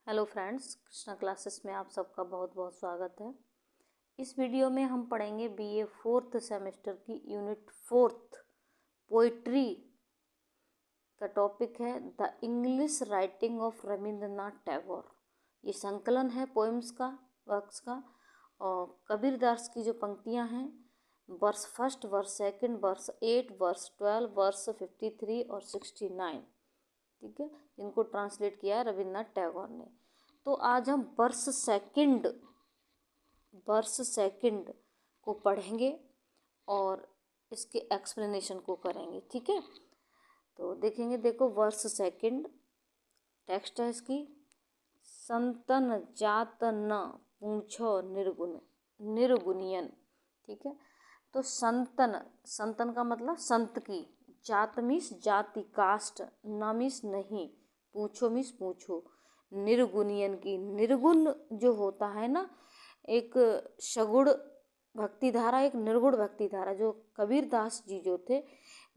Hello friends, Krishna classes में आप सबका बहुत बहुत स्वागत है। इस वीडियो में हम पढ़ेंगे बीए फोर्थ सेमेस्टर की यूनिट 4 पोइट्री का टॉपिक है the English writing of Rabindranath Tagore. ये संकलन है पोएम्स का, वर्क्स का, और कबीरदास की जो पंक्तियां हैं, verse first, verse second, verse 8, verse 12, verse 53 और 69, ठीक है, जिनको ट्रांसलेट किया है रविंद्रनाथ टैगोर ने। तो आज हम वर्स सेकंड को पढ़ेंगे और इसके एक्सप्लेनेशन को करेंगे, ठीक है। तो देखेंगे, देखो वर्स सेकंड टेक्स्ट है इसकी। संतन जात न पूछो निर्गुण निर्गुणियन, ठीक है। तो संतन का मतलब संत की, जात मीस जाति कास्ट, न मीस नहीं, पूछो मीस पूछो, निर्गुणियन की, निर्गुण जो होता है ना, एक सगुण भक्ति धारा, एक निर्गुण भक्ति धारा। जो कबीरदास जी जो थे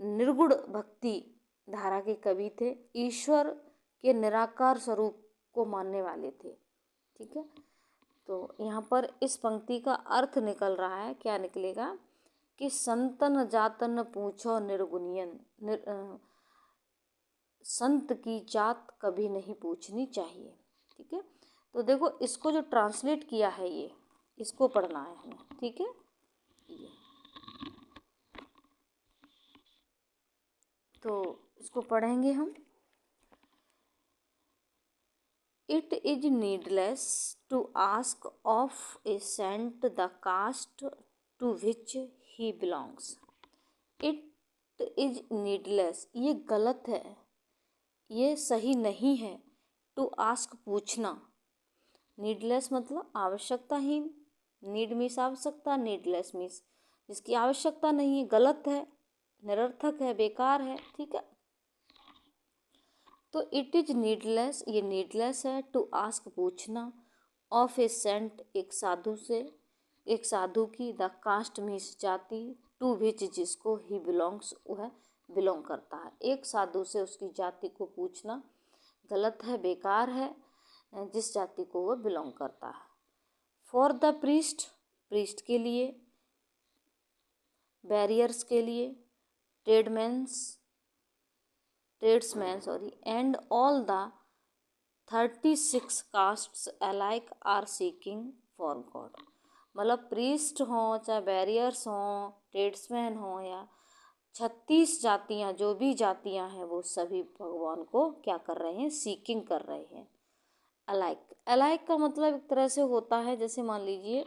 निर्गुण भक्ति धारा के कवि थे, ईश्वर के निराकार स्वरूप को मानने वाले थे, ठीक है। तो यहाँ पर इस पंक्ति का अर्थ निकल रहा है, क्या निकलेगा कि संतन जातन पूछो निर्गुणियन, संत की जात कभी नहीं पूछनी चाहिए, ठीक है। तो देखो, इसको जो ट्रांसलेट किया है ये, इसको पढ़ना है हमें, ठीक है। ये तो इसको पढ़ेंगे हम। It is needless to ask of a saint the caste to which he belongs. It is needless, ये गलत है, ये सही नहीं है। टू आस्क, पूछना। नीडलेस मतलब आवश्यकताहीन। नीड मीन्स आवश्यकता, नीडलेस मीन्स जिसकी आवश्यकता नहीं है, गलत है, निरर्थक है, बेकार है, ठीक है। तो इट इज नीडलेस, ये नीडलेस है, टू आस्क पूछना, ऑफ ए सेंट एक साधु से, एक साधु की, द कास्ट मीन्स जाति, टू विच जिसको, ही बिलोंग्स वह बिलोंग करता है। एक साधु से उसकी जाति को पूछना गलत है, बेकार है, जिस जाति को वह बिलोंग करता है। फॉर द प्रीस्ट, प्रीस्ट के लिए, बैरियर्स के लिए, tradesman sorry, and all the 36 castes alike are seeking for God. मतलब प्रीस्ट हों, चाहे बैरियर्स हों, ट्रेड्समैन हों, या 36 जातियाँ, जो भी जातियाँ हैं, वो सभी भगवान को क्या कर रहे हैं, सीकिंग कर रहे हैं। अलाइक का मतलब एक तरह से होता है, जैसे मान लीजिए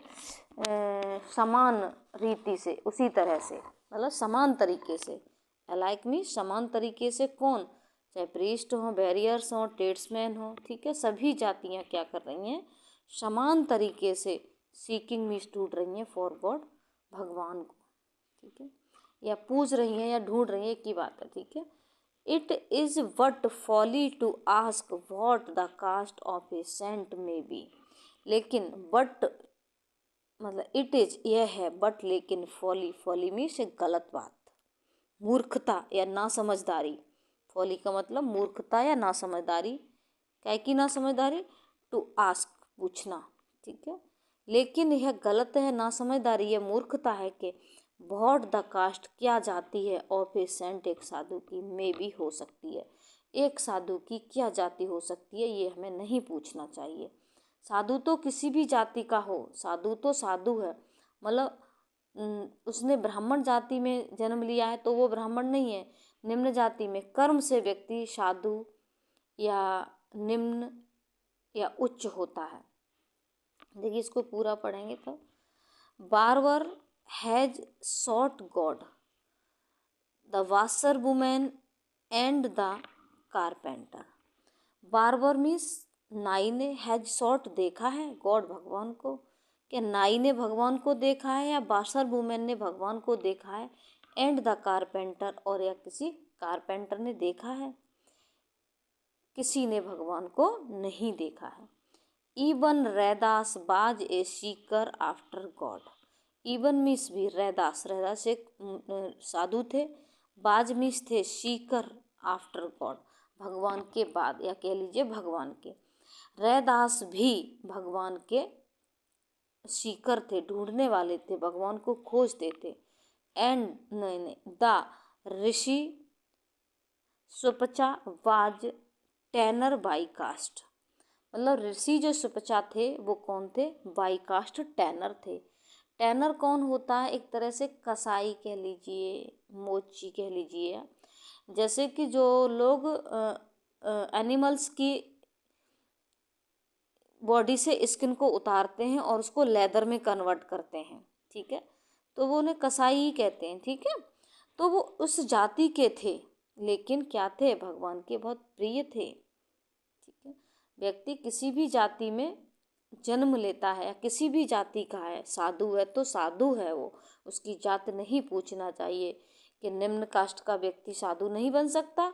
समान रीति से, उसी तरह से, मतलब समान तरीके से। अलाइक मीन्स समान तरीके से, कौन, चाहे प्रीस्ट हो, बैरियर्स हो, ट्रेड्समैन हो, ठीक है, सभी जातियाँ क्या कर रही हैं, समान तरीके से सीकिंग मीन्स ढूंढ रही हैं फॉर गॉड, भगवान को, ठीक है, या पूछ रही हैं या ढूंढ रही हैं, एक ही बात है, ठीक है। It is what folly to ask what the caste of a saint may be. लेकिन बट मतलब इट इज, यह है, बट लेकिन फॉली, फॉली मीन्स एक गलत बात, मूर्खता या नासमझदारी। फॉली का मतलब मूर्खता या नासमझदारी। क्या की नासमझदारी, टू आस्क पूछना, ठीक है। लेकिन यह गलत है, नासमझदारी, यह मूर्खता है कि वॉट द कास्ट क्या जाति है, ऑफ ए सेंट एक साधु की, में भी हो सकती है, एक साधु की क्या जाति हो सकती है, ये हमें नहीं पूछना चाहिए। साधु तो किसी भी जाति का हो, साधु तो साधु है, मतलब उसने ब्राह्मण जाति में जन्म लिया है तो वो ब्राह्मण नहीं है। निम्न जाति में कर्म से व्यक्ति साधु या निम्न या उच्च होता है। देखिए, इसको पूरा पढ़ेंगे तो, barber has short God, the washer women and the carpenter. Barber means नाई ने, हैज सॉट देखा है, गॉड भगवान को, क्या नाई ने भगवान को देखा है, या वाशर वुमेन ने भगवान को देखा है, एंड द कारपेंटर, और या किसी कारपेंटर ने देखा है, किसी ने भगवान को नहीं देखा है। Even Raidas was a seeker after God. Even means भी, रैदास एक साधु थे, बाज मीन्स थे सीकर आफ्टर गॉड, भगवान के बाद, या कह लीजिए भगवान के। रैदास भी भगवान के सीकर थे, ढूंढने वाले थे, भगवान को खोजते थे। एंड नहीं, the Rishi Supacha was tanner by caste, मतलब ऋषि जो सुपचा थे वो कौन थे? बाई कास्ट टैनर थे। टैनर कौन होता है? एक तरह से कसाई कह लीजिए, मोची कह लीजिए। जैसे कि जो लोग एनिमल्स की बॉडी से स्किन को उतारते हैं और उसको लेदर में कन्वर्ट करते हैं, ठीक है, तो वो उन्हें कसाई ही कहते हैं, ठीक है। तो वो उस जाति के थे, लेकिन क्या थे? भगवान के बहुत प्रिय थे, ठीक है। व्यक्ति किसी भी जाति में जन्म लेता है, किसी भी जाति का है, साधु है तो साधु है वो, उसकी जात नहीं पूछना चाहिए कि निम्न कास्ट का व्यक्ति साधु नहीं बन सकता,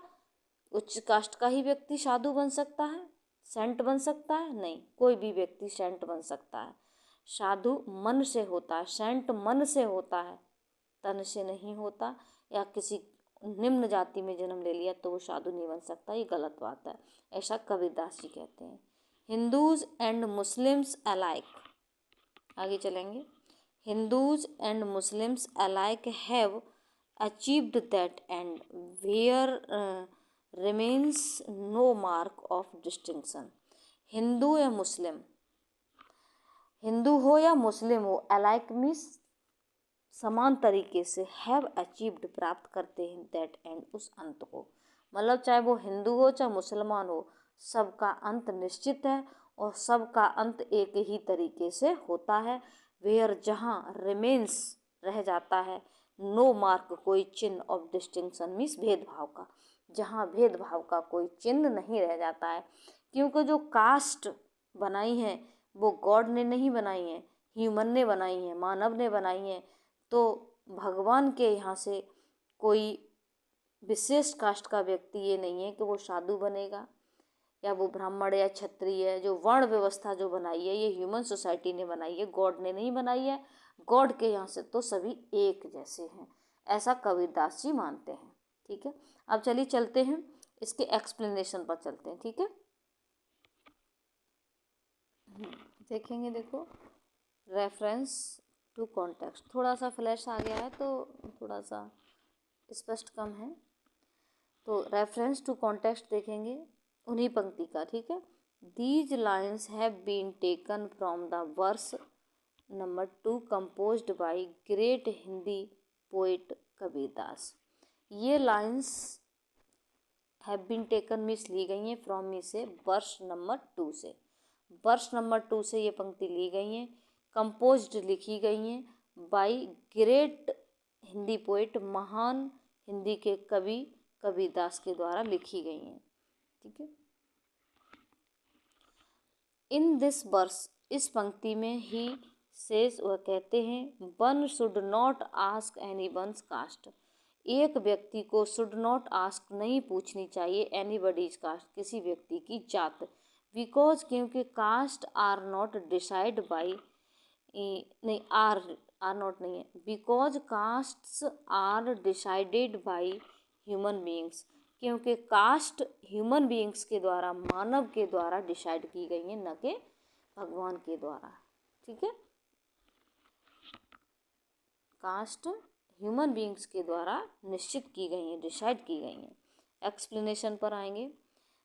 उच्च कास्ट का ही व्यक्ति साधु बन सकता है, सेंट बन सकता है? नहीं, कोई भी व्यक्ति सेंट बन सकता है। साधु मन से होता है, सेंट मन से होता है, तन से नहीं होता। या किसी निम्न जाति में जन्म ले लिया तो वो साधु नहीं बन सकता, ये गलत बात है, ऐसा कबीरदास जी कहते हैं। हिंदूज एंड मुस्लिम्स अलाइक, आगे चलेंगे। Hindus and Muslims alike have achieved that end where remains no mark of distinction. Hindu या मुस्लिम, हिंदू हो या मुस्लिम हो, अलाइक मीन्स समान तरीके से, हैव अचीव्ड प्राप्त करते हैं, दैट एंड उस अंत को, मतलब चाहे वो हिंदू हो चाहे मुसलमान हो, सबका अंत निश्चित है और सबका अंत एक ही तरीके से होता है। वेयर जहाँ रिमेन्स रह जाता है, नो मार्क कोई चिन्ह ऑफ डिस्टिंक्शन मीन्स भेदभाव का, जहाँ भेदभाव का कोई चिन्ह नहीं रह जाता है। क्योंकि जो कास्ट बनाई है वो गॉड ने नहीं बनाई है, ह्यूमन ने बनाई है, मानव ने बनाई है। तो भगवान के यहाँ से कोई विशेष कास्ट का व्यक्ति ये नहीं है कि वो साधु बनेगा या वो ब्राह्मण या क्षत्रिय। जो वर्ण व्यवस्था जो बनाई है ये ह्यूमन सोसाइटी ने बनाई है, गॉड ने नहीं बनाई है। गॉड के यहाँ से तो सभी एक जैसे हैं, ऐसा कबीरदास जी मानते हैं, ठीक है। अब चलिए चलते हैं इसके एक्सप्लेनेशन पर चलते हैं, ठीक है। देखेंगे, देखो रेफरेंस टू कॉन्टेक्स्ट, थोड़ा सा फ्लैश आ गया है तो थोड़ा सा स्पष्ट कम है, तो रेफरेंस टू कॉन्टेक्स्ट देखेंगे उन्हीं पंक्ति का, ठीक है। These lines have been taken from the verse number 2 composed by great Hindi poet Kabirdas. ये lines have been taken means ली गई हैं, फ्रॉम मी से वर्ष नंबर 2 से, वर्ष नंबर 2 से ये पंक्ति ली गई हैं, कंपोज्ड लिखी गई हैं बाय ग्रेट हिंदी पोइट, महान हिंदी के कवि कबीरदास के द्वारा लिखी गई हैं, ठीक है। इन दिस वर्स, इस पंक्ति में ही सेज, वह कहते हैं, one should not ask anyone's caste, एक व्यक्ति को शुड नॉट आस्क नहीं पूछनी चाहिए एनीबडीज कास्ट, किसी व्यक्ति की जात, बिकॉज क्योंकि caste are not decide by, नहीं आर नॉट नहीं है, because castes are decided by human beings, क्योंकि कास्ट ह्यूमन बीइंग्स के द्वारा, मानव के द्वारा डिसाइड की गई है, न कि भगवान के द्वारा, ठीक है। कास्ट ह्यूमन बीइंग्स के द्वारा निश्चित की गई हैं, डिसाइड की गई हैं। एक्सप्लेनेशन पर आएंगे।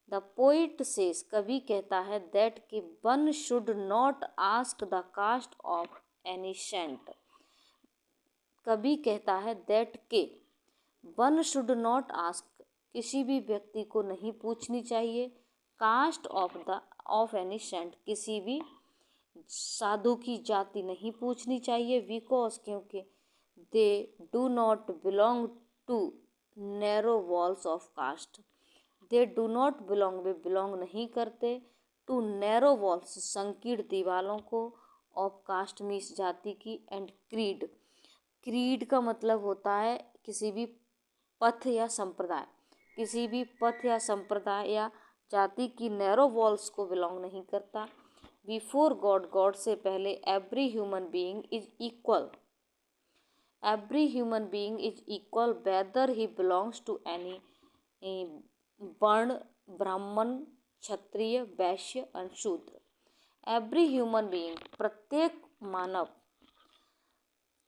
द पोइट सेज, कवि कहता है, दैट कि one should not ask the caste of any saint, कवि कहता है दैट के वन शुड नॉट आस्क, किसी भी व्यक्ति को नहीं पूछनी चाहिए, कास्ट ऑफ एनी सेंट, किसी भी साधु की जाति नहीं पूछनी चाहिए, बिकॉज क्योंकि they do not belong to narrow walls of caste, they do not belong, वे बिलोंग नहीं करते, टू नैरो वॉल्स, संकीर्ण दीवालों को, ऑफ कास्ट मीन्स जाति की, एंड क्रीड, क्रीड का मतलब होता है किसी भी पथ या संप्रदाय, किसी भी पथ या संप्रदाय या जाति की नैरो वॉल्स को बिलोंग नहीं करता। बिफोर गॉड, गॉड से पहले, every human being is equal, every human being is equal whether he belongs to any वर्ण, ब्राह्मण, क्षत्रिय, वैश्य एंड शूद्र। एवरी ह्यूमन बीइंग, प्रत्येक मानव,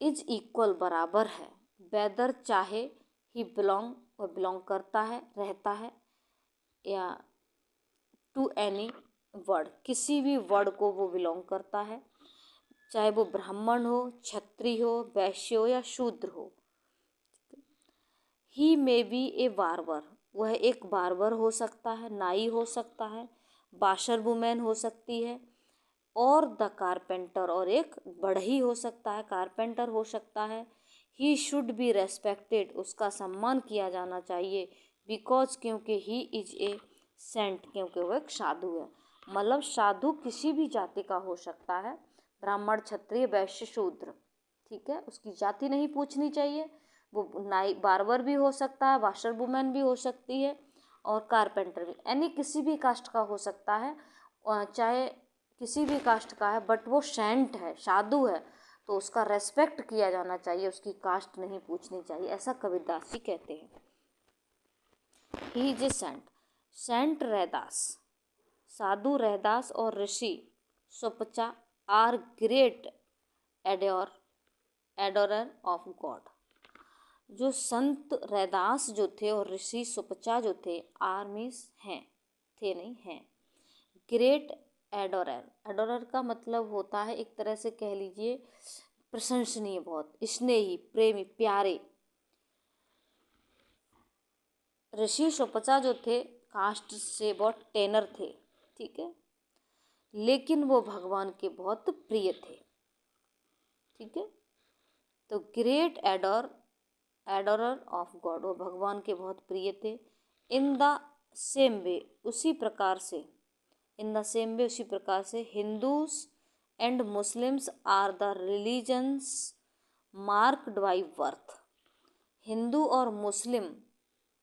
इज इक्वल, बराबर है, वेदर, चाहे ही बिलोंग, वह बिलोंग करता है, रहता है, या टू एनी वर्ड, किसी भी वर्ड को वो बिलोंग करता है, चाहे वो ब्राह्मण हो, क्षत्रिय हो, वैश्य हो या शूद्र हो। ही मे बी ए बार्बर, वह एक बार्बर हो सकता है, नाई हो सकता है, बाशर वुमेन हो सकती है, और द कारपेंटर, और एक बढ़ई हो सकता है, कारपेंटर हो सकता है। ही शुड बी रेस्पेक्टेड, उसका सम्मान किया जाना चाहिए, बिकॉज, क्योंकि ही इज ए सेंट, क्योंकि वह एक साधु है। मतलब साधु किसी भी जाति का हो सकता है, ब्राह्मण, क्षत्रिय, वैश्य, शूद्र, ठीक है, उसकी जाति नहीं पूछनी चाहिए। वो नाई बार्बर भी हो सकता है, वाशर वुमेन भी हो सकती है, और कारपेंटर भी, यानी किसी भी कास्ट का हो सकता है, चाहे किसी भी कास्ट का है, बट वो सेंट है, साधु है, तो उसका रेस्पेक्ट किया जाना चाहिए, उसकी कास्ट नहीं पूछनी चाहिए, ऐसा कबीरदास जी कहते हैं। He is a saint, saint Raidas, sadhu Raidas और Rishi Supacha are great adorer of God. जो संत रैदास जो थे और ऋषि सुपचा जो थे, आर मीन्स हैं, थे नहीं हैं, ग्रेट एडोरर, एडोरर का मतलब होता है एक तरह से कह लीजिए प्रशंसनीय, बहुत स्नेही, प्रेमी, प्यारे। ऋषि सुपचा जो थे कास्ट से बहुत टेनर थे, ठीक है, लेकिन वो भगवान के बहुत प्रिय थे, ठीक है। तो ग्रेट एडोरर ऑफ गॉड, वो भगवान के बहुत प्रिय थे। इन द सेम वे, उसी प्रकार से, इन द सेम वे, उसी प्रकार से, Hindus and Muslims are the religions marked by birth, Hindu और मुस्लिम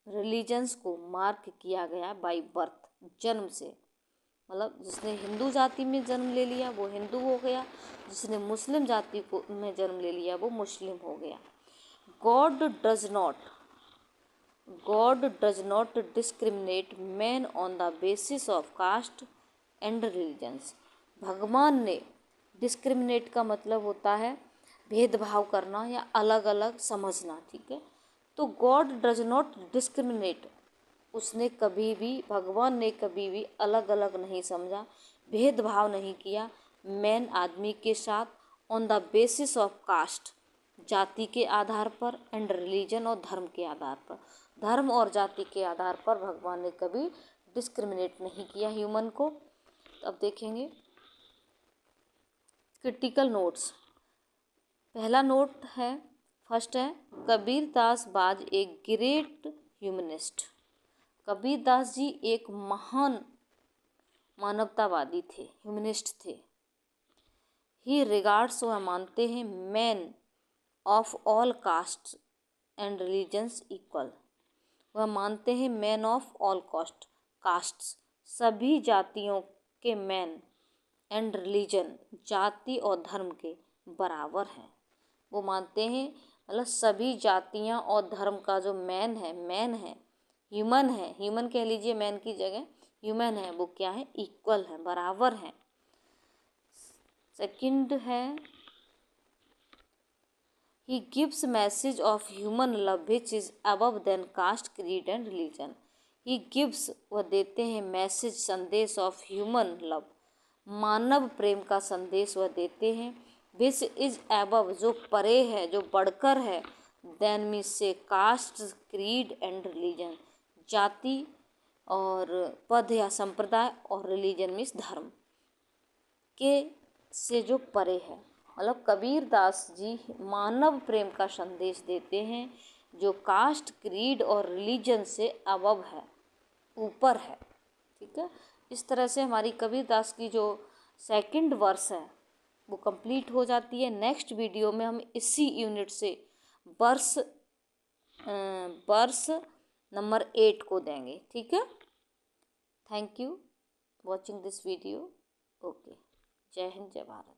रिलीजन्स को मार्क किया गया बाई बर्थ, जन्म से। मतलब जिसने हिंदू जाति में जन्म ले लिया वो हिंदू हो गया, जिसने मुस्लिम जाति को में जन्म ले लिया वो मुस्लिम हो गया। God does not discriminate man on the basis of caste and religions. भगवान ने, डिस्क्रिमिनेट का मतलब होता है भेदभाव करना या अलग अलग समझना, ठीक है। तो गॉड डज नॉट डिस्क्रिमिनेट, उसने कभी भी, भगवान ने कभी भी अलग अलग नहीं समझा, भेदभाव नहीं किया मैन, आदमी के साथ, on the basis of caste, जाति के आधार पर, एंड रिलीजन, और धर्म के आधार पर, धर्म और जाति के आधार पर भगवान ने कभी डिस्क्रिमिनेट नहीं किया ह्यूमन को। तो अब देखेंगे क्रिटिकल नोट्स। पहला नोट है, फर्स्ट है, कबीरदास बाज एक ग्रेट ह्यूमनिस्ट। कबीरदास जी एक महान मानवतावादी थे, ह्यूमनिस्ट थे। ही रिगार्ड्स, वह मानते हैं, man of all cast and religions equal, वह मानते हैं मैन ऑफ ऑल कास्ट्स, सभी जातियों के मैन, एंड रिलीजन, जाति और धर्म के बराबर हैं। वो मानते हैं, मतलब सभी जातियां और धर्म का जो मैन है, ह्यूमन कह लीजिए मैन की जगह, ह्यूमन है, वो क्या है, इक्वल है, बराबर है। सेकंड है, he gives message of human love which is above then caste, creed and religion. He gives, वह देते हैं, मैसेज, संदेश, ऑफ ह्यूमन लव, मानव प्रेम का संदेश वह देते हैं, विच इज अबव, जो परे है, जो बढ़कर है, देन मीन्स से, कास्ट, क्रीड एंड रिलीजन, जाति और पद या संप्रदाय, और रिलीजन मीन्स धर्म के से जो परे है। मतलब कबीरदास जी मानव प्रेम का संदेश देते हैं जो कास्ट, क्रीड और रिलीजन से अबव है, ऊपर है, ठीक है। इस तरह से हमारी कबीरदास की जो सेकंड वर्स है वो कंप्लीट हो जाती है। नेक्स्ट वीडियो में हम इसी यूनिट से वर्स नंबर 8 को देंगे, ठीक है। Thank you watching this video. Okay, जय हिंद, जय भारत।